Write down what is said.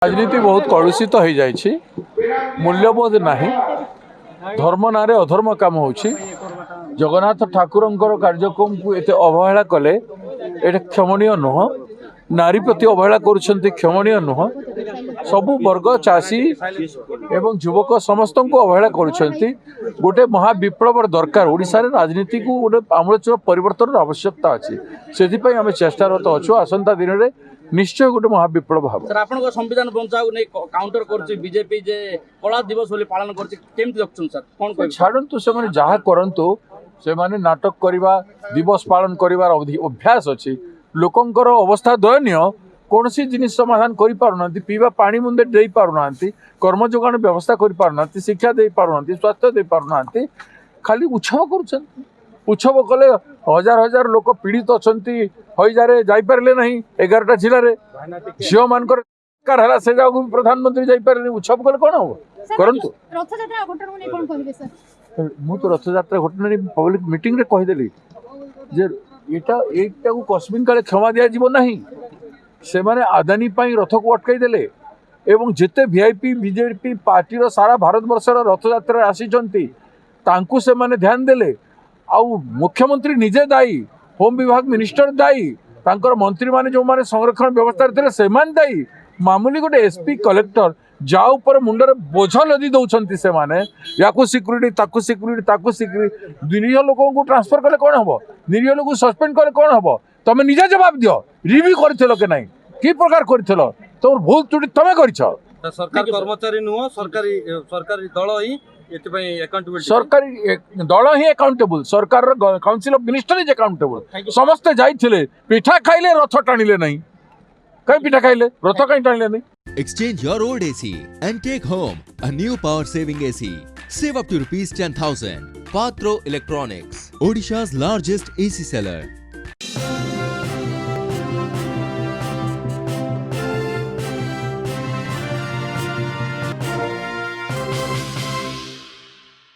राजनीति बहुत कलुषित हो जाइए मूल्यबोध ना धर्म ना अधर्म काम हो जगन्नाथ ठाकुर कार्यक्रम को एत अवहेला कले ये क्षमणीय नुह नारी प्रति अवहेला कर क्षमणीय नुह सबु वर्ग चाषी एवं युवक समस्त को अवहेला कर गोटे महाविप्लव दरकार ओडिशा रे राजनीति को गोटे आमूल परिवर्तन आवश्यकता अच्छी से आम चेष्टारत अच्छु आसंता दिन में निश्चय गोटे महाविप्लव हम सर आपण संविधान बंचाऊ नहीं काउंटर कर बीजेपी जे कला दिवस बोली पालन कर सर कौन कह छाड़ू से जहाँ करतु से नाटक करवा दिवस पालन कर अभ्यास अच्छी लोकंर अवस्था दयनीय कौन सी जिनिस समाधान कर पारना पीवा पानी मुंदे दे पारना कर्म जोगाण व्यवस्था कर पारना शिक्षा दे पारना स्वास्थ्य दे पारना खाली उत्सव कर उत्सव कले हजार हजार लोक पीड़ित अच्छा हईजारे जापारे ना 11टा जिले में झील मान से जाऊ प्रधानमंत्री जापारे उत्सव कले कौन हम करंतु मु तो रथ यात्रा घटना पब्लिक मीटिंग रे कहीदेली जे एटा को कस्मिन काले क्षमा दिया जीव नहीं से माने आदानी पाई रथ को अटकाई देले एवं जेते वीआईपी बीजेपी पार्टी सारा भारत वर्षर रथ यात्रा आसीचंती तांकु से माने ध्यान देले आउ मुख्यमंत्री निजे दायी होम विभाग मिनिस्टर दायी तांकर मंत्री माने जो माने संरक्षण व्यवस्था रे से माने दायी मामूली गोटे एसपी कलेक्टर जा ऊपर मुंडर बोझ लदी दौरान से माने याकू सिक्यूरीटी ताकू सिक्यूरीटी ताकू सिक्यूरीटी निरीह लोक को ट्रांसफर कले कौन हम निरीह लोक सस्पेंड कले कौन हम तुम निजे जवाब दियो रिव्यू कर के नहीं कि प्रकार कर तुम भूल त्रुटि तुम कर सरकार कर्मचारी नुह सरकारी सरकारी दल ही सरकारी दल ही अकाउंटेबल सरकार council of minister is accountable समस्ते जाइए पिठा खाइले रथ टाणिले नहीं कहीं पिठा खाइले रथ कहीं टाणिले नहीं Exchange your old AC and take home a new power saving AC. Save up to ₹10,000. Patro Electronics, Odisha's largest AC seller.